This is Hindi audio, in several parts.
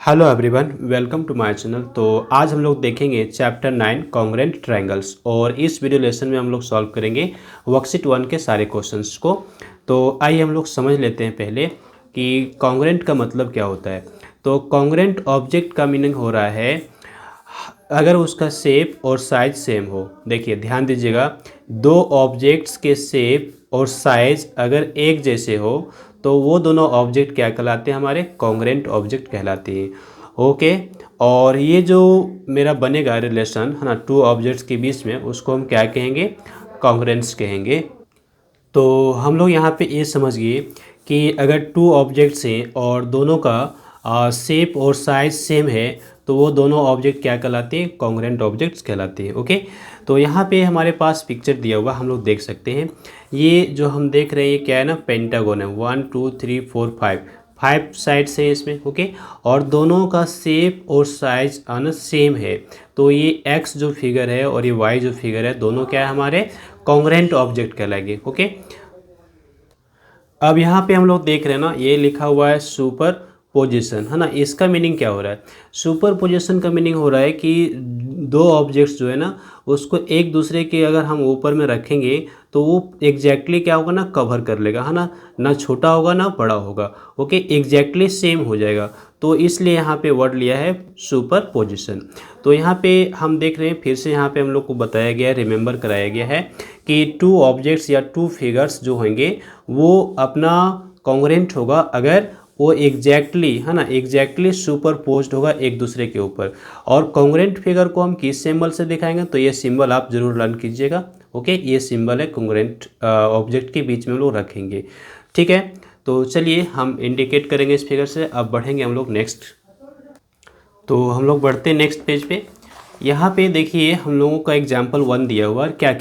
Hello everyone, welcome to my channel. तो आज हम लोग देखेंगे चैप्टर 9 कॉन्ग्रुएंट ट्रायंगल्स और इस वीडियो लेसन में हम लोग सॉल्व करेंगे वर्कशीट 1 के सारे क्वेश्चंस को। तो आइए हम लोग समझ लेते हैं पहले कि कॉन्ग्रुएंट का मतलब क्या होता है। तो कॉन्ग्रुएंट ऑब्जेक्ट का मीनिंग हो रहा है अगर उसका शेप और साइज सेम हो। देखिए ध्यान दीजिएगा, दो ऑब्जेक्ट्स के शेप और साइज अगर एक जैसे हो तो वो दोनों ऑब्जेक्ट क्या कहलाते हैं, हमारे कॉन्ग्रुएंट ऑब्जेक्ट कहलाते हैं। ओके, और ये जो मेरा बनेगा रिलेशन है ना टू ऑब्जेक्ट्स के बीच में, उसको हम क्या कहेंगे, कॉन्ग्रुएंस कहेंगे। तो हम लोग यहाँ पे ये समझिए कि अगर टू ऑब्जेक्ट्स हैं और दोनों का शेप और साइज सेम है तो वो दोनों ऑब्जेक्ट क्या कहलाते हैं, कॉन्ग्रुएंट ऑब्जेक्ट्स कहलाते हैं। ओके, तो यहाँ पे हमारे पास पिक्चर दिया हुआ हम लोग देख सकते हैं। ये जो हम देख रहे हैं ये क्या है ना, पेंटागन है। 1 2 3 4 5 साइड्स है इसमें। ओके, और दोनों का शेप और साइज आना सेम है। तो ये एक्स जो फिगर है और ये वाई जो फिगर है, दोनों क्या है, हमारे कॉन्ग्रुएंट ऑब्जेक्ट कहलाएंगे। ओके, अब यहाँ पे हम लोग देख रहे हैं ना, ये लिखा हुआ है सुपर पोजिशन, है ना। इसका मीनिंग क्या हो रहा है, सुपर पोजिशन का मीनिंग हो रहा है कि दो ऑब्जेक्ट्स जो है ना उसको एक दूसरे के अगर हम ऊपर में रखेंगे तो वो एग्जैक्टली क्या होगा ना, कवर कर लेगा, है ना छोटा होगा ना बड़ा होगा। ओके, एग्जैक्टली सेम हो जाएगा। तो इसलिए यहाँ पे वर्ड लिया है सुपर पोजिशन। तो यहाँ पे हम देख रहे हैं, फिर से यहाँ पे हम लोग को बताया गया है, रिमेंबर कराया गया है कि टू ऑब्जेक्ट्स या टू फिगर्स जो होंगे वो अपना कॉन्ग्रुएंट होगा अगर वो एग्जैक्टली, है ना, एग्जैक्टली सुपरपोज्ड होगा एक दूसरे के ऊपर। और कॉन्ग्रुएंट फिगर को हम किस सिंबल से दिखाएंगे, तो ये सिंबल आप जरूर लर्न कीजिएगा। ओके, ये सिंबल है कॉन्ग्रुएंट ऑब्जेक्ट के बीच में हम लोग रखेंगे। ठीक है, तो चलिए हम इंडिकेट करेंगे इस फिगर से। अब बढ़ेंगे हम लोग नेक्स्ट। तो हम लोग बढ़ते हैं नेक्स्ट पेज पे। यहाँ पे देखिए हम लोगों का एग्जाम्पल 1 दिया हुआ है। क्या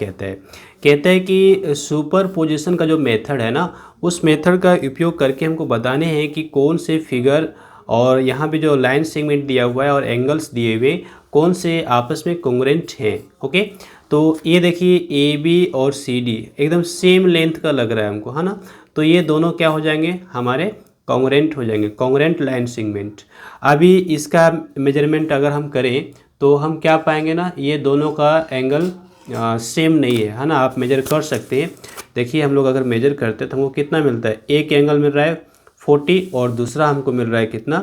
कहता है कि सुपर पोजिशन का जो मेथड है ना, उस मेथड का उपयोग करके हमको बताने हैं कि कौन से फिगर और यहाँ पे जो लाइन सेगमेंट दिया हुआ है और एंगल्स दिए हुए कौन से आपस में कॉन्ग्रुएंट हैं। ओके, तो ये देखिए ए बी और सी डी एकदम सेम लेंथ का लग रहा है हमको, है ना। तो ये दोनों क्या हो जाएंगे, हमारे कॉन्ग्रुएंट हो जाएंगे, कॉन्ग्रुएंट लाइन सेगमेंट। अभी इसका मेजरमेंट अगर हम करें तो हम क्या पाएंगे ना, ये दोनों का एंगल सेम नहीं है ना। आप मेजर कर सकते हैं। देखिए हम लोग अगर मेजर करते हैं तो हमको कितना मिलता है, एक एंगल मिल रहा है 40 और दूसरा हमको मिल रहा है कितना,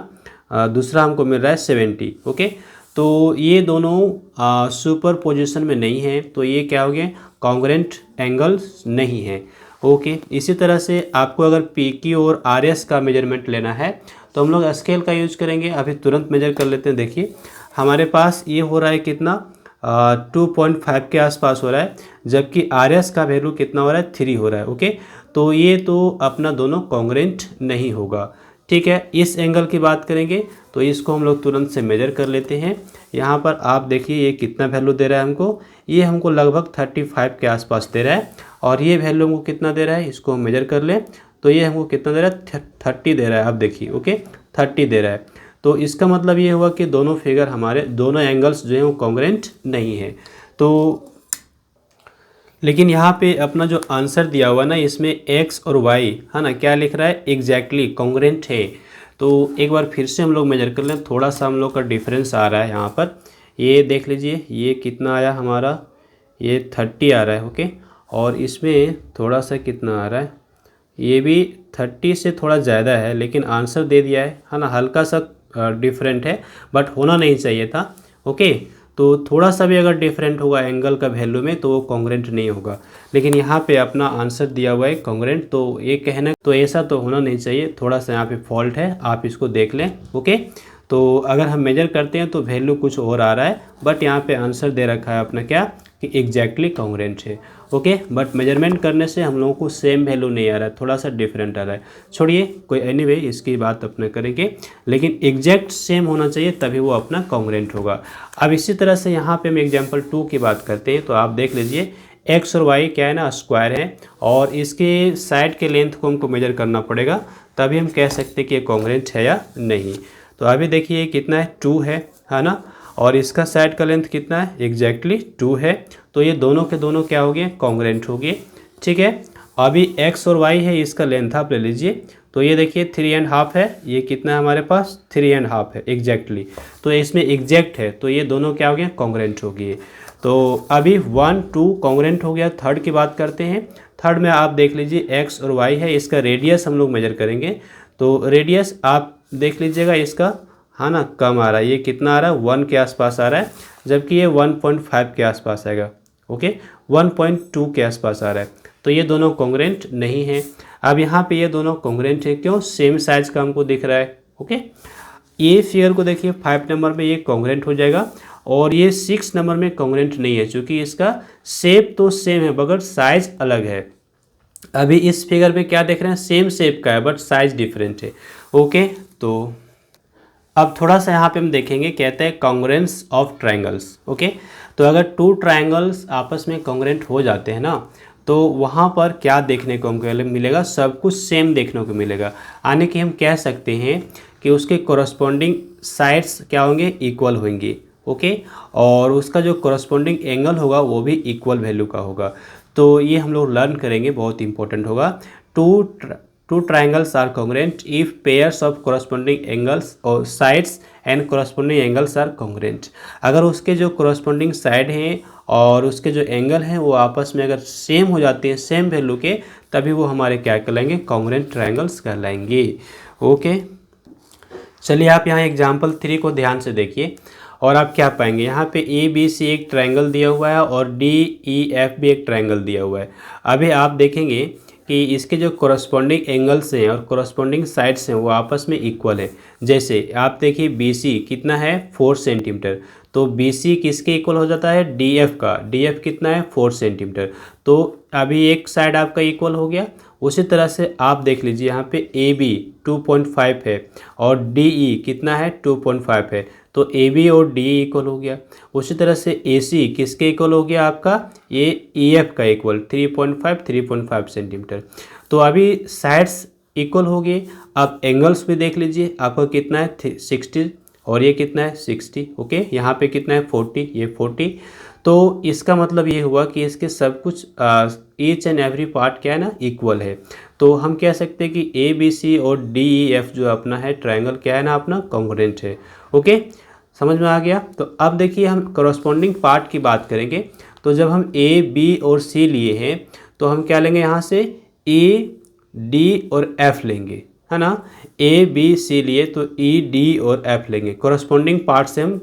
दूसरा हमको मिल रहा है 70। ओके, तो ये दोनों सुपर पोजिशन में नहीं है, तो ये क्या हो गए, कॉन्ग्रुएंट एंगल्स नहीं है। ओके, इसी तरह से आपको अगर पी क्यू और आर एस का मेजरमेंट लेना है तो हम लोग स्केल का यूज करेंगे। अभी तुरंत मेजर कर लेते हैं। देखिए हमारे पास ये हो रहा है कितना, 2.5 के आसपास हो रहा है, जबकि आर एस का वैल्यू कितना हो रहा है, 3 हो रहा है। ओके, तो ये तो अपना दोनों कॉन्ग्रुएंट नहीं होगा। ठीक है, इस एंगल की बात करेंगे तो इसको हम लोग तुरंत से मेजर कर लेते हैं। यहाँ पर आप देखिए ये कितना वैल्यू दे रहा है हमको, ये हमको लगभग 35 के आसपास दे रहा है। और ये वैल्यू हमको कितना दे रहा है, इसको हम मेजर कर लें तो ये हमको कितना दे रहा है, 30 दे रहा है। आप देखिए, ओके 30 दे रहा है। तो इसका मतलब ये हुआ कि दोनों फिगर हमारे, दोनों एंगल्स जो हैं वो कॉन्ग्रुएंट नहीं है। तो लेकिन यहाँ पे अपना जो आंसर दिया हुआ ना, इसमें एक्स और वाई, है ना, क्या लिख रहा है, एग्जैक्टली कॉन्ग्रुएंट है। तो एक बार फिर से हम लोग मेजर कर लें, थोड़ा सा हम लोग का डिफरेंस आ रहा है यहाँ पर। ये देख लीजिए, ये कितना आया हमारा, ये 30 आ रहा है। ओके, और इसमें थोड़ा सा कितना आ रहा है, ये भी 30 से थोड़ा ज़्यादा है, लेकिन आंसर दे दिया है ना, हल्का सा डिफरेंट है बट होना नहीं चाहिए था। ओके, तो थोड़ा सा भी अगर डिफरेंट होगा एंगल का वैल्यू में तो वो कॉन्ग्रुएंट नहीं होगा। लेकिन यहाँ पे अपना आंसर दिया हुआ है कॉन्ग्रुएंट, तो ये कहना तो ऐसा तो होना नहीं चाहिए, थोड़ा सा यहाँ पे फॉल्ट है, आप इसको देख लें। ओके, तो अगर हम मेजर करते हैं तो वैल्यू कुछ और आ रहा है, बट यहाँ पे आंसर दे रखा है अपना क्या, कि एग्जैक्टली कॉन्ग्रुएंट है। ओके, बट मेजरमेंट करने से हम लोगों को सेम वैल्यू नहीं आ रहा है, थोड़ा सा डिफरेंट आ रहा है। छोड़िए, कोई एनीवे इसकी बात अपने करेंगे, लेकिन एग्जैक्ट सेम होना चाहिए तभी वो अपना कॉन्ग्रुएंट होगा। अब इसी तरह से यहाँ पे हम एग्जांपल 2 की बात करते हैं। तो आप देख लीजिए, एक्स और वाई क्या है ना, स्क्वायर है, और इसके साइड के लेंथ को हमको मेजर करना पड़ेगा, तभी हम कह सकते हैं कि ये कॉन्ग्रुएंट है या नहीं। तो अभी देखिए कितना है, 2 है ना, और इसका साइड का लेंथ कितना है, एग्जैक्टली 2 है। तो ये दोनों के दोनों क्या हो गए, कॉन्ग्रुएंट हो गए। ठीक है, अभी एक्स और वाई है, इसका लेंथ आप ले लीजिए। तो ये देखिए 3.5 है, ये कितना है हमारे पास 3.5 है एग्जैक्टली। तो इसमें एग्जैक्ट है, तो ये दोनों क्या हो गया, कॉन्ग्रेंट हो गए। तो अभी 1 2 कॉन्ग्रेंट हो गया। थर्ड की बात करते हैं। थर्ड में आप देख लीजिए एक्स और वाई है, इसका रेडियस हम लोग मेजर करेंगे। तो रेडियस आप देख लीजिएगा इसका, हाँ ना, कम आ रहा है। ये कितना आ रहा है, 1 के आसपास आ रहा है, जबकि ये 1.5 के आसपास आएगा। ओके, 1.2 के आसपास आ रहा है। तो ये दोनों कॉन्ग्रेंट नहीं है। अब यहाँ पे ये दोनों कॉन्ग्रेंट है, क्यों, सेम साइज का हमको दिख रहा है। ओके, ये फिगर को देखिए 5 नंबर में ये कॉन्ग्रेंट हो जाएगा, और ये 6 नंबर में कॉन्ग्रेंट नहीं है, क्योंकि इसका शेप तो सेम है मगर साइज अलग है। अभी इस फिगर में क्या देख रहे हैं, सेम शेप का है बट साइज डिफरेंट है। ओके, तो अब थोड़ा सा यहाँ पे हम देखेंगे, कहते हैं कॉन्ग्रेंस ऑफ ट्रायंगल्स। ओके, तो अगर 2 ट्रायंगल्स आपस में कॉन्ग्रेंट हो जाते हैं ना, तो वहाँ पर क्या देखने को हमको मिलेगा, सब कुछ सेम देखने को मिलेगा। यानी कि हम कह सकते हैं कि उसके कोरस्पॉन्डिंग साइड्स क्या होंगे, इक्वल होंगे। ओके, और उसका जो कोरस्पॉन्डिंग एंगल होगा वो भी इक्वल वैल्यू का होगा। तो ये हम लोग लर्न करेंगे, बहुत इंपॉर्टेंट होगा। Two triangles are congruent if pairs of corresponding angles और sides and corresponding angles are congruent। अगर उसके जो corresponding side हैं और उसके जो एंगल हैं वो आपस में अगर सेम हो जाते हैं, सेम वैल्यू के, तभी वो हमारे क्या कहलाएंगे, congruent triangles कहलाएंगे। ओके, चलिए आप यहाँ एग्जाम्पल 3 को ध्यान से देखिए, और आप क्या पाएंगे, यहाँ पे ए बी सी एक ट्रायंगल दिया हुआ है और डी ई एफ भी एक ट्रायंगल दिया हुआ है। अभी आप देखेंगे कि इसके जो कोरस्पॉन्डिंग एंगल्स हैं और कोरस्पॉन्डिंग साइड्स हैं वो आपस में इक्वल है। जैसे आप देखिए बी सी कितना है, 4 सेंटीमीटर, तो बी सी किसके इक्वल हो जाता है, डी एफ का। डी एफ कितना है, 4 सेंटीमीटर। तो अभी एक साइड आपका इक्वल हो गया। उसी तरह से आप देख लीजिए यहाँ पे ए बी 2.5 है और डी ई कितना है, 2.5 है, तो ए बी और डी ई इक्वल हो गया। उसी तरह से ए सी किसके इक्वल हो गया, आपका ये ई एफ का इक्वल 3.5 सेंटीमीटर। तो अभी साइड्स इक्वल हो गए। अब एंगल्स भी देख लीजिए, आपका कितना है 60 और ये कितना है 60। ओके, यहाँ पे कितना है 40, ये 40। तो इसका मतलब ये हुआ कि इसके सब कुछ ईच एंड एवरी पार्ट क्या है ना, इक्वल है। तो हम कह सकते हैं कि ए बी सी और डी ई एफ जो अपना है ट्रायंगल क्या है ना, अपना कॉन्ग्रुएंट है। ओके, समझ में आ गया। तो अब देखिए हम करस्पॉन्डिंग पार्ट की बात करेंगे। तो जब हम ए बी और सी लिए हैं तो हम क्या लेंगे, यहाँ से ई डी और एफ लेंगे, है ना। ए बी सी लिए तो ई डी और एफ लेंगे। करस्पॉन्डिंग पार्ट से हम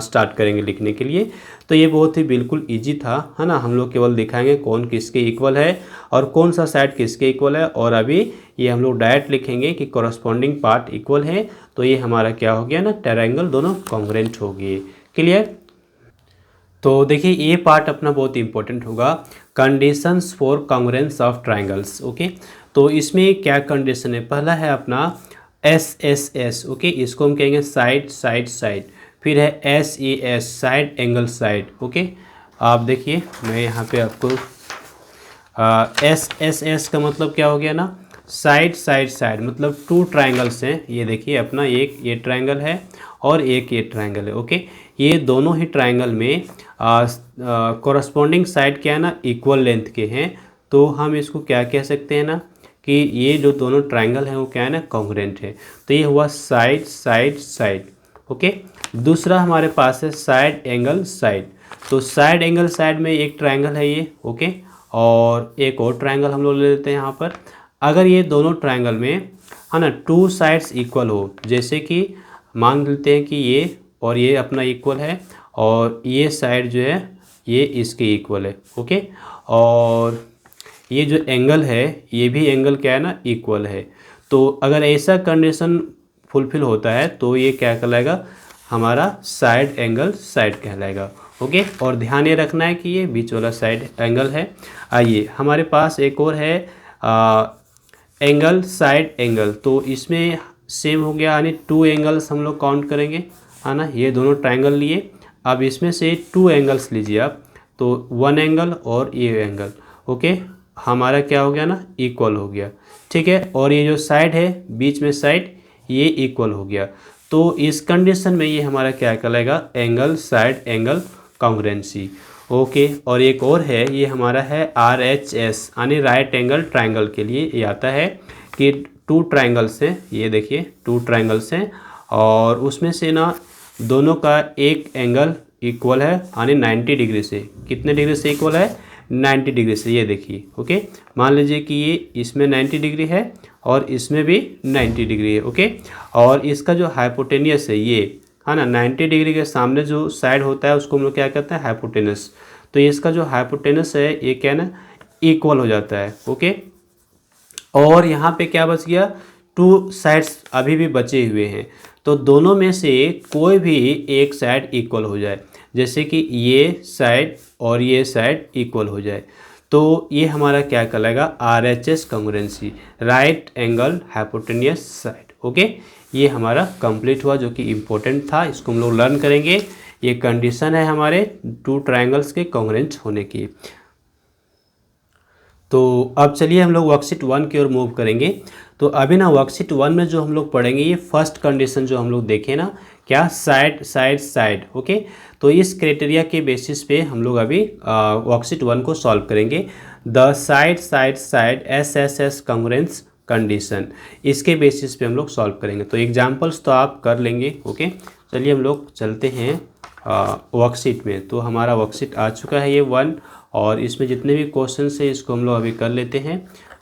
स्टार्ट करेंगे लिखने के लिए। तो ये बहुत ही बिल्कुल इजी था, है ना। हम लोग केवल दिखाएंगे कौन किसके इक्वल है और कौन सा साइड किसके इक्वल है, और अभी ये हम लोग डायरेक्ट लिखेंगे कि करस्पॉन्डिंग पार्ट इक्वल है। तो ये हमारा क्या हो गया ना, ट्रायंगल दोनों कॉन्ग्रुएंट हो गए। क्लियर। तो देखिए ये पार्ट अपना बहुत इंपॉर्टेंट होगा, conditions for congruence of triangles. Okay, तो इसमें क्या कंडीशन है, पहला है अपना एस एस एस। ओके, इसको हम कहेंगे साइड साइड साइड। फिर है S E S, side angle side. Okay, आप देखिए मैं यहाँ पे आपको एस एस एस का मतलब क्या हो गया ना, साइड साइड साइड, मतलब 2 ट्रायंगल्स हैं। ये देखिए अपना एक ये ट्रायंगल है और एक ये ट्रायंगल है। ओके, ये दोनों ही ट्रायंगल में कोरस्पॉन्डिंग साइड क्या है ना, इक्वल लेंथ के हैं। तो हम इसको क्या कह सकते हैं ना, कि ये जो दोनों ट्रायंगल हैं वो क्या है ना, कॉन्ग्रुएंट है। तो ये हुआ साइड साइड साइड। ओके, दूसरा हमारे पास है साइड एंगल साइड। तो साइड एंगल साइड में एक ट्रायंगल है ये। ओके, और एक और ट्रायंगल हम लोग ले लेते हैं यहाँ पर। अगर ये दोनों ट्रायंगल में, है ना, 2 साइड्स इक्वल हो, जैसे कि मान लेते हैं कि ये और ये अपना इक्वल है और ये साइड जो है ये इसके इक्वल है। ओके, और ये जो एंगल है ये भी एंगल क्या है ना, इक्वल है। तो अगर ऐसा कंडीशन फुलफिल होता है तो ये क्या कहलाएगा, हमारा साइड एंगल साइड कहलाएगा। ओके, और ध्यान ये रखना है कि ये बीच वाला साइड एंगल है। आइए हमारे पास एक और है एंगल साइड एंगल। तो इसमें सेम हो गया, यानी 2 एंगल्स हम लोग काउंट करेंगे, है ना। ये दोनों ट्रायंगल लिए, अब इसमें से 2 एंगल्स लीजिए आप। तो 1 एंगल और ये एंगल, ओके, हमारा क्या हो गया ना, इक्वल हो गया। ठीक है, और ये जो साइड है बीच में साइड, ये इक्वल हो गया। तो इस कंडीशन में ये हमारा क्या कहलाएगा, angle side angle congruency. Okay, और एक और है, ये हमारा है RHS, यानी राइट एंगल ट्रायंगल के लिए ये आता है कि टू ट्रायंगल्स हैं, ये देखिए टू ट्रायंगल्स हैं, और उसमें से ना दोनों का एक एंगल इक्वल है यानी 90 डिग्री से। कितने डिग्री से इक्वल है? 90 डिग्री से। ये देखिए ओके, मान लीजिए कि ये इसमें 90 डिग्री है और इसमें भी 90 डिग्री है ओके। और इसका जो हाइपोटेनियस है ये है ना, 90 डिग्री के सामने जो साइड होता है उसको हम लोग क्या कहते हैं? हाइपोटेनस। तो इसका जो हाइपोटेनस है ये क्या ना, इक्वल हो जाता है ओके। और यहाँ पे क्या बच गया? टू साइड्स अभी भी बचे हुए हैं, तो दोनों में से कोई भी एक साइड इक्वल हो जाए, जैसे कि ये साइड और ये साइड इक्वल हो जाए, तो ये हमारा क्या कहलाएगा? RHS congruency, right angle hypotenuse side okay. ये हमारा कंप्लीट हुआ, जो कि इम्पोर्टेंट था, इसको हम लोग लर्न करेंगे। ये कंडीशन है हमारे टू ट्रायंगल्स के कॉन्ग्रुएंट होने की। तो अब चलिए हम लोग वर्कशीट 1 की ओर मूव करेंगे। तो अभी ना वर्कशीट 1 में जो हम लोग पढ़ेंगे, ये फर्स्ट कंडीशन जो हम लोग देखें ना, क्या? Side side side okay. तो इस क्राइटेरिया के बेसिस पे हम लोग अभी वर्कशीट 1 को सॉल्व करेंगे। The side side side SSS congruence condition, इसके बेसिस पे हम लोग सॉल्व करेंगे। तो एग्जांपल्स तो आप कर लेंगे ओके। चलिए हम लोग चलते हैं वर्कशीट में। तो हमारा वर्कशीट आ चुका है ये 1, और इसमें जितने भी क्वेश्चन है इसको हम लोग अभी कर लेते हैं।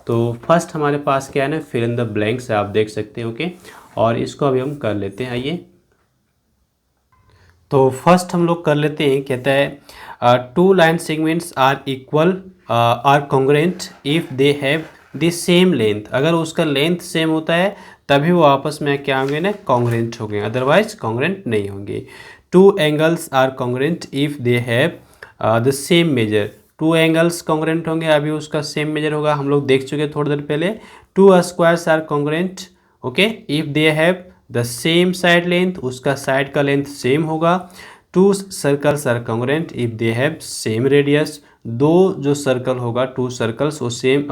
तो फर्स्ट हमारे पास क्या है ना, फिल इन द ब्लैंक्स है, आप देख सकते हैं ओके। और इसको अभी हम कर लेते हैं, आइए। तो फर्स्ट हम लोग कर लेते हैं, कहता है two line segments are equal or congruent if they have the same length. अगर उसका लेंथ सेम होता है तभी वो आपस में क्या होंगे ना, कॉन्ग्रुएंट होंगे, अदरवाइज कॉन्ग्रुएंट नहीं होंगे। Two angles are congruent if they have the same measure. Two angles congruent होंगे, अभी उसका सेम मेजर होगा, हम लोग देख चुके थोड़ी देर पहले। Two squares are congruent okay if they have the same side length, उसका साइड का लेंथ सेम होगा। Two circles are congruent if they have same radius. दो जो सर्कल होगा, टू सर्कल्स, वो सेम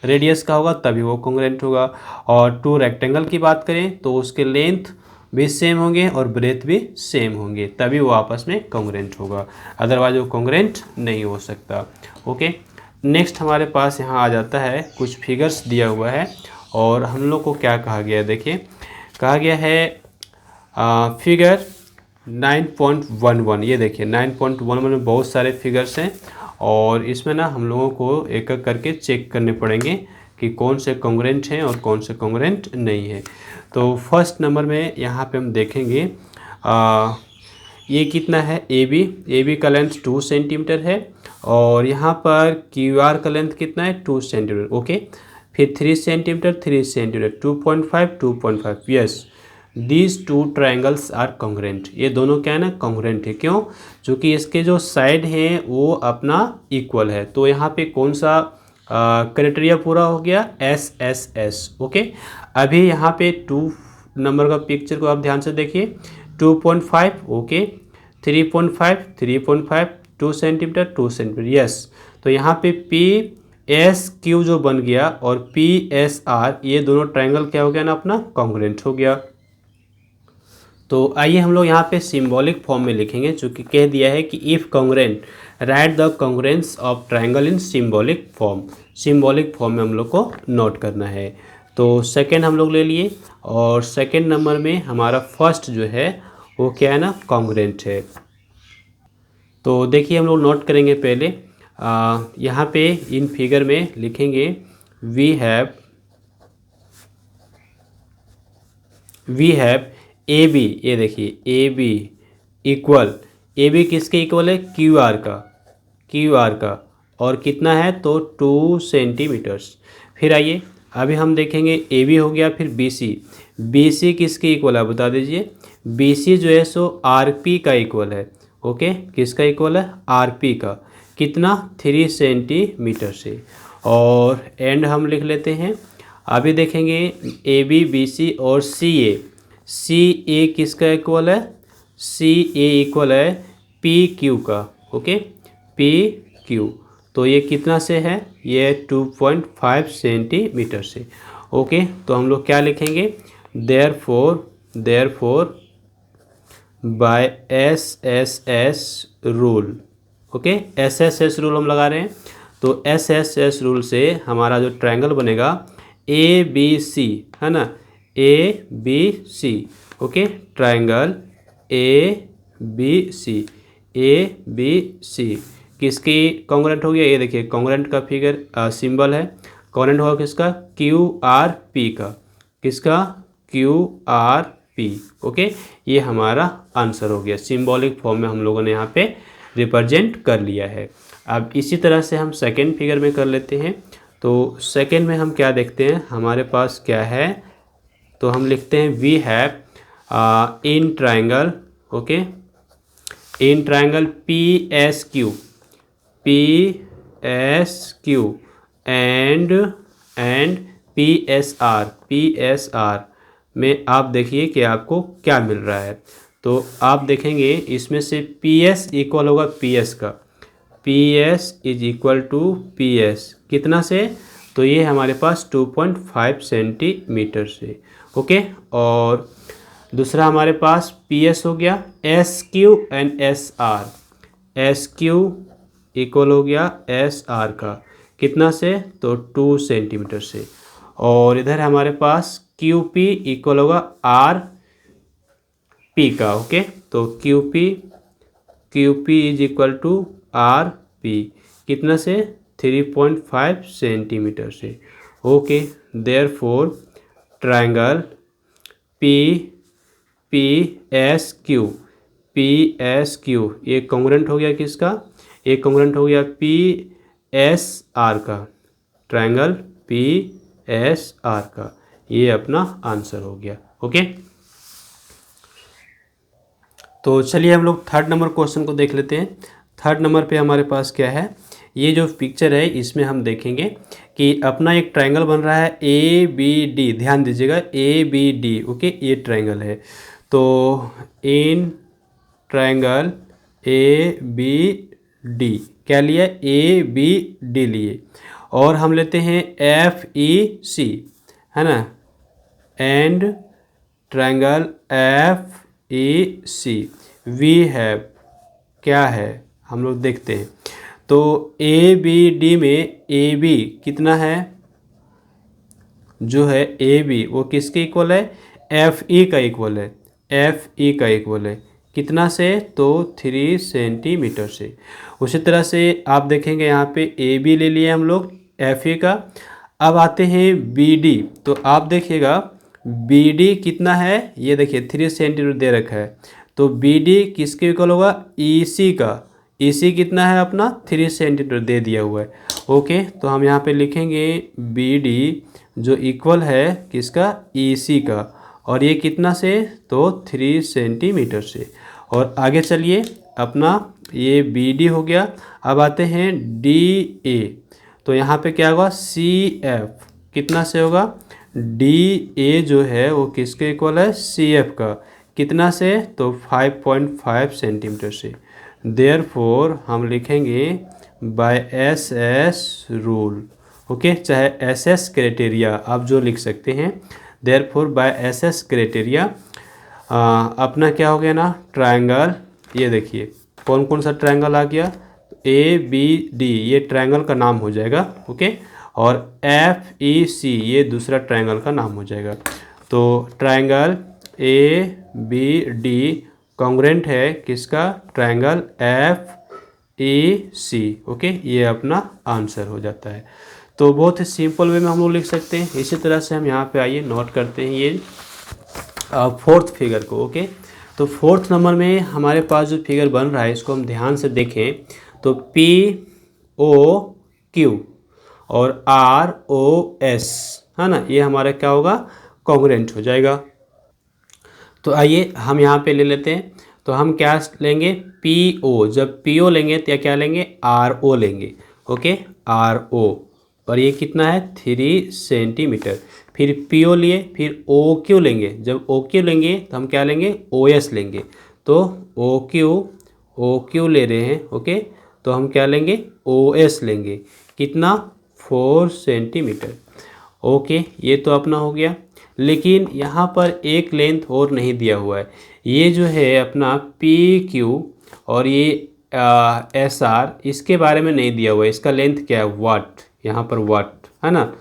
रेडियस का होगा तभी वो कॉन्ग्रुएंट होगा। और टू रेक्टेंगल की बात करें तो उसके लेंथ भी सेम होंगे और ब्रेथ भी सेम होंगे, तभी वो आपस में कॉन्ग्रुएंट होगा, अदरवाइज वो कॉन्ग्रुएंट नहीं हो सकता ओके। नेक्स्ट हमारे पास यहाँ आ जाता है, कुछ फिगर्स दिया हुआ है, और हम लोग को क्या कहा गया है, देखिए कहा गया है फिगर 9.11। ये देखिए 9.11 में बहुत सारे फिगर्स हैं, और इसमें ना हम लोगों को एक एक करके चेक करने पड़ेंगे कि कौन से कॉन्ग्रुएंट हैं और कौन से कॉन्ग्रुएंट नहीं है। तो फर्स्ट नंबर में यहाँ पे हम देखेंगे ये कितना है, AB का लेंथ 2 सेंटीमीटर है, और यहाँ पर QR का लेंथ कितना है, 2 सेंटीमीटर ओके। फिर 3 centimeter 3 centimeter 2.5 2.5। Yes, these two triangles are congruent. ये दोनों क्या है ना, कॉन्ग्रुएंट है। क्यों? क्योंकि इसके जो साइड हैं वो अपना इक्वल है। तो यहाँ पे कौन सा क्राइटेरिया पूरा हो गया? SSS okay. अभी यहाँ पे 2 नंबर का पिक्चर को आप ध्यान से देखिए, 2.5 ओके, 3.5 3.5, 2 सेंटीमीटर 2 सेंटीमीटर। यस, तो यहाँ पे PSQ जो बन गया और PSR, ये दोनों ट्रायंगल क्या हो गया ना, अपना कॉन्ग्रुएंट हो गया। तो आइए हम लोग यहाँ पे सिंबॉलिक फॉर्म में लिखेंगे, चूँकि कह दिया है कि if congruent right the congruence of triangle in symbolic form. Symbolic form में हम लोग को नोट करना है। तो सेकंड हम लोग ले लिए, और सेकंड नंबर में हमारा फर्स्ट जो है वो क्या है ना, कॉन्ग्रुएंट है। तो देखिए हम लोग नोट करेंगे पहले, यहाँ पे इन फिगर में लिखेंगे वी हैव AB। ये देखिए AB इक्वल, AB किसके इक्वल है? QR का, और कितना है तो 2 सेंटीमीटर्स। फिर आइए अभी हम देखेंगे AB हो गया, फिर BC किसके इक्वल है बता दीजिए। BC जो है सो RP का इक्वल है ओके। किसका इक्वल है? RP का। कितना? 3 सेंटीमीटर से। और एंड हम लिख लेते हैं। अभी देखेंगे AB BC और CA किसका इक्वल है? CA इक्वल है PQ का ओके, PQ। तो ये कितना से है? ये 2.5 सेंटीमीटर से ओके। तो हम लोग क्या लिखेंगे? Therefore by SSS rule okay. SSS rule हम लगा रहे हैं, तो SSS रूल से हमारा जो ट्रायंगल बनेगा ABC, है ना, ABC, okay, triangle ABC, ABC किसकी कॉन्ग्रुएंट हो गया, ये देखिए कॉन्ग्रुएंट का फिगर सिंबल है, कॉन्ग्रुएंट होगा किसका, QRP का, किसका, QRP, ओके, ये हमारा आंसर हो गया, सिंबॉलिक फॉर्म में हम लोगों ने यहाँ पे रिप्रेजेंट कर लिया है। अब इसी तरह से हम सेकेंड फिगर में कर लेते हैं। तो सेकेंड में हम क्या देखते हैं, हमारे पास क्या है, तो हम लिखते हैं we have in triangle, okay, in triangle PSQ and PSR में आप देखिए कि आपको क्या मिल रहा है। तो आप देखेंगे इसमें से PS इक्वल होगा PS का, PS is equal to PS कितना से, तो ये हमारे पास 2.5 सेंटीमीटर से, ओके। और दूसरा हमारे पास PS हो गया, SQ and SR, SQ equal हो गया SR का कितना से, तो 2 सेंटीमीटर से। और इधर हमारे पास QP इक्वल होगा RP का, ओके, तो QP is equal to RP कितना से, 3.5 सेंटीमीटर से, ओके। देयरफॉर ट्रायंगल PSQ ये कॉन्ग्रुएंट हो गया किसका, ये कॉन्ग्रुएंट हो गया PSR का, ट्रायंगल PSR का, ये अपना आंसर हो गया, ओके। तो चलिए हम लोग थर्ड नंबर क्वेश्चन को देख लेते हैं। थर्ड नंबर पे हमारे पास क्या है, ये जो पिक्चर है इसमें हम देखेंगे कि अपना एक ट्रायंगल बन रहा है ABD, ध्यान दीजिएगा ABD, ओके, ये ट्रायंगल है। तो इन ट्रायंगल ABD क्या लिया, ABD लिए, और हम लेते हैं FEC, है ना, and triangle FEC we have क्या है, हम लोग देखते हैं। तो ABD में AB कितना है, जो है AB वो किसके इक्वल है, FE का इक्वल है, FE का इक्वल है कितना से, तो 3 सेंटीमीटर से। उसी तरह से आप देखेंगे यहाँ पे AB ले लिए हम लोग FE का। अब आते हैं BD, तो आप देखिएगा BD कितना है, ये देखिए 3 सेंटीमीटर दे रखा है, तो BD किसके इक्वल होगा, EC का, EC कितना है अपना, 3 सेंटीमीटर दे दिया हुआ है, ओके। तो हम यहाँ पे लिखेंगे BD जो इक्वल है किसका, EC का, और ये कितना से, तो 3 सेंटीमीटर से। और आगे चलिए, अपना ये BD हो गया। अब आते हैं DA, तो यहाँ पे क्या होगा, CF कितना से होगा, DA जो है वो किसके इक्वल है, CF का कितना से, तो 5.5 सेंटीमीटर से। देयरफॉर हम लिखेंगे बाय SS रूल, ओके, चाहे SS क्राइटेरिया आप जो लिख सकते हैं। देयरफॉर बाय SS क्राइटेरिया अपना क्या हो गया ना, ट्रायंगल, ये देखिए कौन कौन सा ट्रायंगल आ गया, ABD ये ट्रायंगल का नाम हो जाएगा, ओके, और FEC ये दूसरा ट्रायंगल का नाम हो जाएगा। तो ट्रायंगल ABD कॉन्ग्रुएंट है किसका, ट्रायंगल FEC, ओके, ये अपना आंसर हो जाता है। तो बहुत ही सिंपल वे में हम लोग लिख सकते हैं। इसी तरह से हम यहाँ पे आइए नोट करते हैं ये फोर्थ फिगर को, ओके। तो फोर्थ नंबर में हमारे पास जो फिगर बन रहा है इसको हम ध्यान से देखें, तो POQ और ROS, है ना, ये हमारा क्या होगा, कॉन्ग्रुएंट हो जाएगा। तो आइए हम यहाँ पे ले लेते हैं, तो हम क्या लेंगे, PO, जब PO लेंगे तो क्या लेंगे, RO लेंगे, ओके, RO, और ये कितना है, 3 सेंटीमीटर। फिर PO लिए, फिर OQ लेंगे, जब OQ लेंगे तो हम क्या लेंगे, OS लेंगे, तो OQ ले रहे हैं, ओके, तो हम क्या लेंगे, OS लेंगे, कितना, 4 सेंटीमीटर, ओके, ये तो अपना हो गया। लेकिन यहाँ पर एक लेंथ और नहीं दिया हुआ है, ये जो है अपना PQ और ये SR इसके बारे में नहीं दिया हुआ है, इसका लेंथ क्या है, वाट, यहाँ पर वाट, है ना।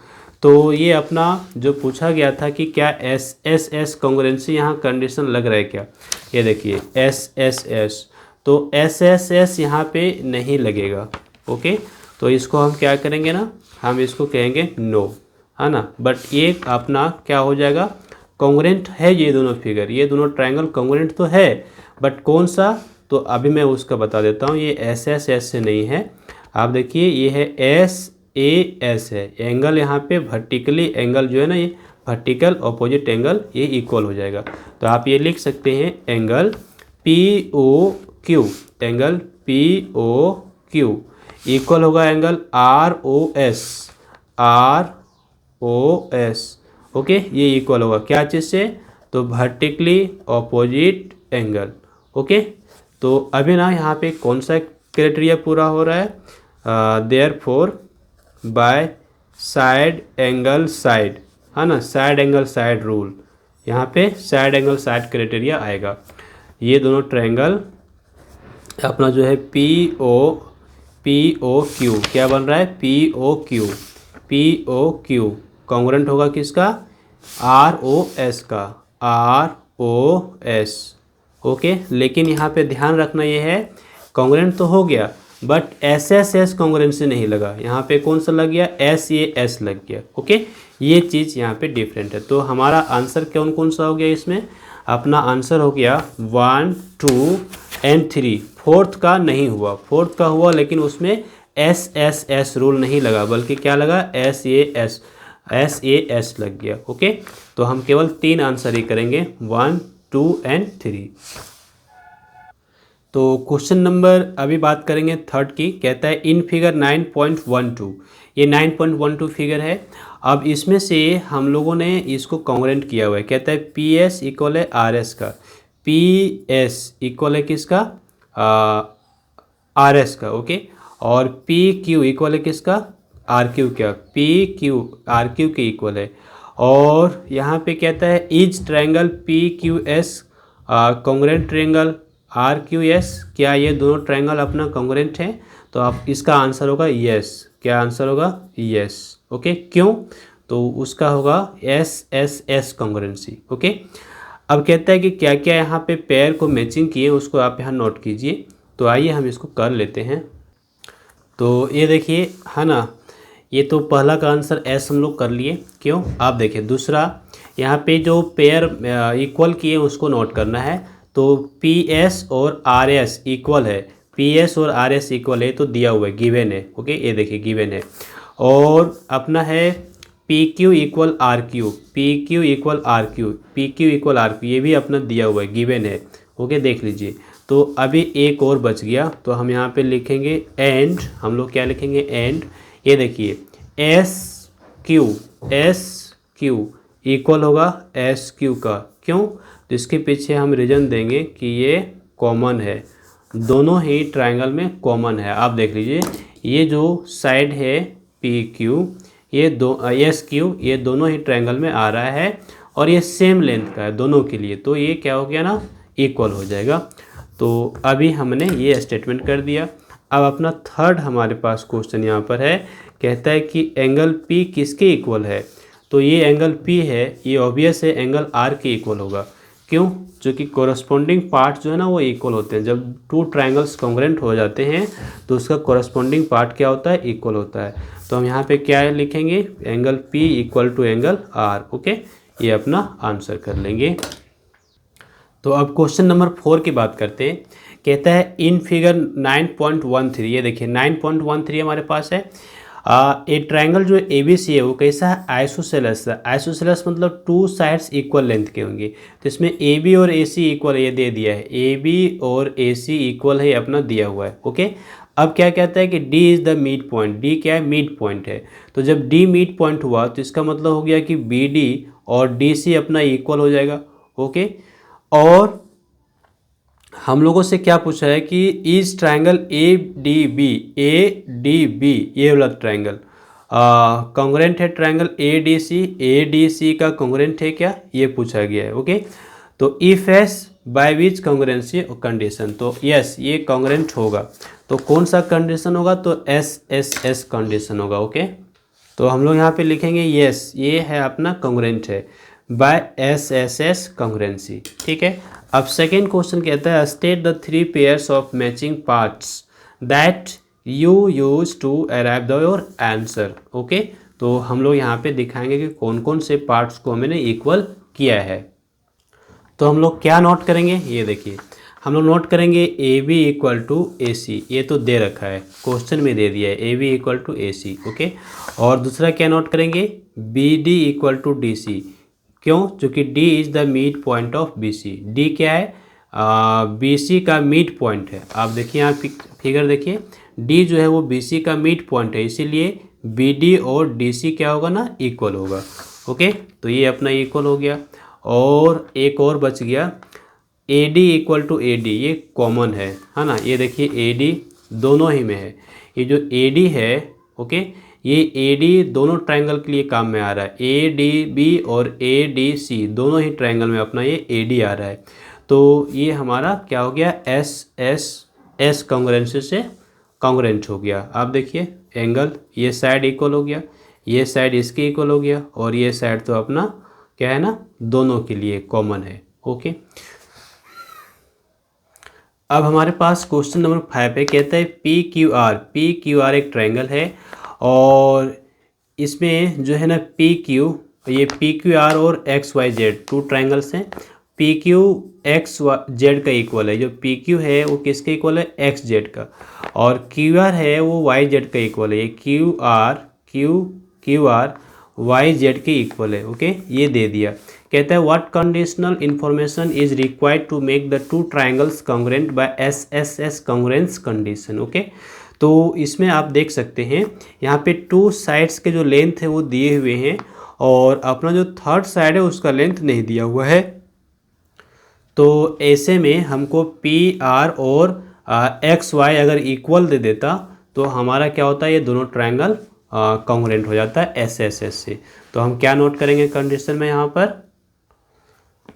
तो ये अपना जो पूछा गया था कि क्या एस एस एस कॉन्ग्रुएंसी यहाँ कंडीशन लग रहा है क्या, ये देखिए एस एस एस, तो एस एस एस यहाँ पे नहीं लगेगा। ओके, तो इसको हम क्या करेंगे ना, हम इसको कहेंगे नो, है ना। बट ये अपना क्या हो जाएगा, कॉन्ग्रुएंट है ये दोनों फिगर, ये दोनों ट्रायंगल कॉन्ग्रुएंट तो है, बट कौन सा, तो अभी मैं उसका बता देता हूँ। ये एस एस एस से नहीं है, आप देखिए ये है एस ए एस है। एंगल यहाँ पे वर्टिकली एंगल जो है ना, ये वर्टिकल ऑपोजिट एंगल ये इक्वल हो जाएगा। तो आप ये लिख सकते हैं angle P O Q, angle P O Q equal होगा angle R O S, R O S. Okay, ये इक्वल होगा क्या चीज़ से, तो वर्टिकली ऑपोजिट एंगल। ओके, तो अभी ना यहाँ पे कौन सा क्राइटेरिया पूरा हो रहा है, therefore by side angle side, है ना, साइड एंगल साइड रूल, यहाँ पे साइड एंगल साइड क्राइटेरिया आएगा। ये दोनों ट्रायंगल अपना जो है पी ओ क्यू क्या बन रहा है, पी ओ क्यू कॉन्ग्रुएंट होगा किसका, आर ओ एस का, आर ओ एस। ओके, लेकिन यहाँ पे ध्यान रखना ये है, कॉन्ग्रुएंट तो हो गया but S S S congruency नहीं लगा, यहाँ पे कौन सा लग गया, एस ए एस लग गया। ओके, ये चीज़ यहाँ पे डिफरेंट है। तो हमारा आंसर कौन कौन सा हो गया इसमें, अपना आंसर हो गया 1 2 एंड 3। फोर्थ का नहीं हुआ, फोर्थ का हुआ लेकिन उसमें एस एस एस रूल नहीं लगा, बल्कि क्या लगा, एस ए एस लग गया। ओके, तो हम केवल 3 आंसर ही करेंगे, 1 2 एंड 3। तो क्वेश्चन नंबर अभी बात करेंगे थर्ड की, कहता है इन फिगर 9.12, ये 9.12 फिगर है। अब इसमें से हम लोगों ने इसको कॉन्ग्रुएंट किया हुआ है, कहता है पी एस इक्वल है आर एस का, पी एस इक्वल है किसका, आर एस का। ओके, और पी क्यू इक्वल है किसका, आर क्यू का, पी क्यू आर क्यू के इक्वल है। और यहाँ पे कहता है is triangle P Q S congruent triangle R Q S, क्या ये दोनों ट्रायंगल अपना कॉन्ग्रुएंट है, तो आप इसका आंसर होगा यस। क्या आंसर होगा, यस। ओके, क्यों, तो उसका होगा S S S congruency. Okay, अब कहता है कि क्या क्या यहाँ पे पेयर को मैचिंग किए उसको आप यहाँ नोट कीजिए। तो आइए हम इसको कर लेते हैं। तो ये देखिए, है ना, ये तो पहला का आंसर एस हम लोग कर लिए। क्यों, आप देखिए दूसरा यहाँ पे जो पेयर इक्वल किए उसको नोट करना है। तो पी एस और आर एस इक्वल है, पी एस और आर एस इक्वल है, तो दिया हुआ है, गिवन है। ओके, ये देखिए गिवन है। और अपना है P Q equal R Q, P Q equal R Q, P Q equal R Q, ये भी अपना दिया हुआ है, गिवन है। ओके, देख लीजिए। तो अभी एक और बच गया, तो हम यहाँ पे लिखेंगे एंड, हम लोग क्या लिखेंगे, एंड। ये देखिए एस क्यू इक्वल होगा एस क्यू का। क्यों, तो इसके पीछे हम रीजन देंगे कि ये कॉमन है, दोनों ही ट्रायंगल में कॉमन है। आप देख लीजिए, ये जो साइड है पी क्यू, ये दो एस क्यू, ये दोनों ही ट्रायंगल में आ रहा है और ये सेम लेंथ का है दोनों के लिए, तो ये क्या हो गया ना, इक्वल हो जाएगा। तो अभी हमने ये स्टेटमेंट कर दिया। अब अपना थर्ड हमारे पास क्वेश्चन यहाँ पर है, कहता है कि एंगल पी किसके इक्वल है, तो ये एंगल पी है, ये ऑब्वियस है एंगल आर के इक्वल होगा। क्यों, जो कि कोरस्पॉन्डिंग पार्ट जो है ना वो इक्वल होते हैं। जब टू ट्रायंगल्स कॉन्ग्रुएंट हो जाते हैं तो उसका कोरस्पॉन्डिंग पार्ट क्या होता है, इक्वल होता है। तो हम यहाँ पे क्या लिखेंगे, angle P equal to angle R. Okay, ये अपना आंसर कर लेंगे। तो अब क्वेश्चन नंबर 4 की बात करते हैं। कहता है इन फिगर 9.13, ये देखिए 9.13 हमारे पास है। ए ट्रायंगल जो ए बी सी है वो कैसा है, आइसोसेलेस है। आइसोसेलेस मतलब टू साइड्स इक्वल लेंथ के होंगे। तो इसमें ए बी और ए सी इक्वल ये दे दिया है, ए बी और ए सी इक्वल है, अपना दिया हुआ है। ओके, अब क्या कहता है कि D is the mid point, D क्या है, मिड पॉइंट है। तो जब डी मिड पॉइंट हुआ तो इसका मतलब हो गया कि बी डी और डी सी अपना इक्वल हो जाएगा। ओके, और हम लोगों से क्या पूछा है कि इस ट्रायंगल ए डी बी ये वाला ट्रायंगल कॉन्ग्रुएंट है ट्रायंगल ए डी सी का कॉन्ग्रुएंट है क्या, ये पूछा गया है। ओके, तो if S by which congruency condition, तो यस ये कॉन्ग्रुएंट होगा। तो कौन सा कंडीशन होगा, तो एस एस एस कंडीशन होगा। ओके, तो हम लोग यहाँ पे लिखेंगे यस, ये है अपना कॉन्ग्रुएंट है बाय SSS कॉन्ग्रुएंसी, ठीक है। अब सेकेंड क्वेश्चन कहता है state the 3 pairs of matching parts that you use to arrive the your answer, okay. तो हम लोग यहाँ पे दिखाएंगे कि कौन कौन से पार्ट्स को मैंने इक्वल किया है। तो हम लोग क्या नोट करेंगे, ये देखिए हम लोग नोट करेंगे AB इक्वल टू AC, ये तो दे रखा है, क्वेश्चन में दे दिया है AB equal to AC, okay. और दूसरा क्या नोट करेंगे, BD इक्वल टू DC, क्यों, क्योंकि D is the mid point of BC। D क्या है, BC का मिड पॉइंट है। आप देखिए यहाँ फिगर देखिए, D जो है वो BC का मिड पॉइंट है, इसीलिए BD और DC क्या होगा ना, इक्वल होगा, ओके। तो ये अपना इक्वल हो गया। और एक और बच गया AD इक्वल टू AD, ये कॉमन है ना। ये देखिए AD दोनों ही में है, ये जो AD है, ओके, ये AD दोनों ट्रायंगल के लिए काम में आ रहा है। ADB और ADC दोनों ही ट्रायंगल में अपना ये AD आ रहा है। तो ये हमारा क्या हो गया, SSS कॉन्ग्रुएंसी से कॉन्ग्रुएंट हो गया। आप देखिए एंगल, ये साइड इक्वल हो गया, ये साइड इसके इक्वल हो गया, और ये साइड तो अपना क्या है ना, दोनों के लिए कॉमन है, ओके। अब हमारे पास क्वेश्चन नंबर 5 पे कहता है PQR एक ट्रायंगल है, और इसमें जो है ना ये PQR और XYZ 2 ट्रायंगल्स हैं। PQ XZ का इक्वल है, जो PQ है वो किसके इक्वल है, XZ का, और QR है वो YZ का इक्वल है। ये QR YZ के इक्वल है, ओके, ये दे दिया। कहता है what conditional information is required to make the 2 triangles congruent by SSS congruence condition, okay. तो इसमें आप देख सकते हैं यहाँ पे 2 साइड्स के जो लेंथ है वो दिए हुए हैं, और अपना जो थर्ड साइड है उसका लेंथ नहीं दिया हुआ है। तो ऐसे में हमको PR और XY अगर इक्वल दे देता तो हमारा क्या होता है, ये दोनों ट्रायंगल कॉन्ग्रुएंट हो जाता है SSS से। तो हम क्या नोट करेंगे कंडीशन में, यहाँ पर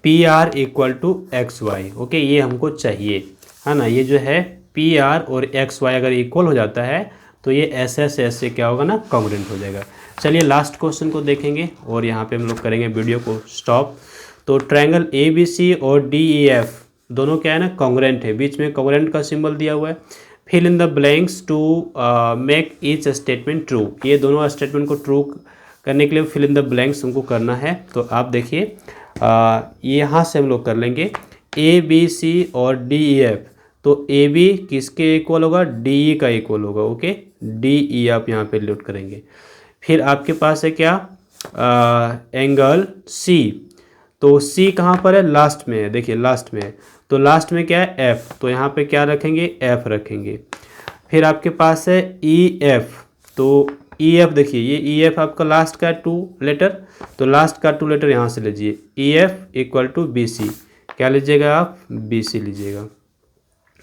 PR equal to XY, okay, ये हमको चाहिए, है ना। ये जो है PR और XY अगर इक्वल हो जाता है तो ये SSS से क्या होगा ना, कॉन्ग्रुएंट हो जाएगा। चलिए लास्ट क्वेश्चन को देखेंगे, और यहाँ पे हम लोग करेंगे वीडियो को स्टॉप। तो ट्रायंगल ABC और DEF दोनों क्या है ना, कॉन्ग्रुएंट है, बीच में कॉन्ग्रुएंट का सिंबल दिया हुआ है। Fill in the blanks to make each statement true, ये दोनों स्टेटमेंट को ट्रू करने के लिए फिल इन द ब्लैंक्स हमको करना है। तो आप देखिए यहाँ से हम लोग कर लेंगे ABC और DEF। तो AB किसके इक्वल होगा, DE का इक्वल होगा, ओके, DE आप यहाँ पे नोट करेंगे। फिर आपके पास है क्या, एंगल C। तो C कहाँ पर है, लास्ट में है, देखिए लास्ट में है। तो लास्ट में क्या है, F, तो यहाँ पे क्या रखेंगे, F रखेंगे। फिर आपके पास है EF। तो EF देखिए, ये EF आपका लास्ट का 2 लेटर, तो लास्ट का 2 लेटर यहाँ से लीजिए, EF इक्वल टू BC, क्या लीजिएगा आप, BC लीजिएगा,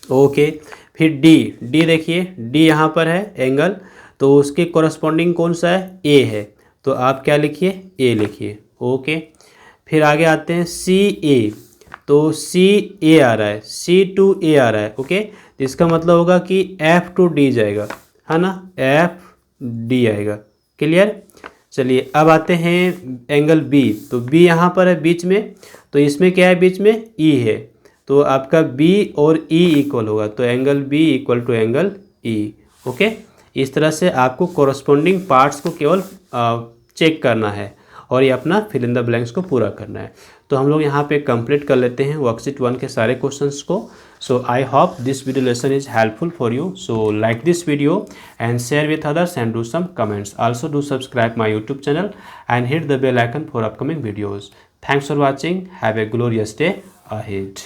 ओके। फिर D देखिए, D यहाँ पर है एंगल, तो उसके कॉरस्पॉन्डिंग कौन सा है, A है, तो आप क्या लिखिए, A लिखिए, ओके। फिर आगे आते हैं CA, तो CA आ रहा है, C to A आ रहा है, ओके। तो इसका मतलब होगा कि F to D जाएगा, है ना, FD आएगा, क्लियर। चलिए अब आते हैं एंगल B। तो B यहाँ पर है बीच में, तो इसमें क्या है, बीच में E है, तो आपका B और E इक्वल होगा, तो angle B equal to angle E, okay. इस तरह से आपको कॉरस्पॉन्डिंग पार्ट्स को केवल चेक करना है, और ये अपना फिल इन द ब्लैंक्स को पूरा करना है। तो हम लोग यहाँ पे कंप्लीट कर लेते हैं वर्कशीट 1 के सारे क्वेश्चंस को। So I hope this video lesson is helpful for you. So like this video and share with others and do some comments. Also do subscribe my YouTube channel and hit the bell icon for upcoming videos. Thanks for watching. Have a glorious day ahead.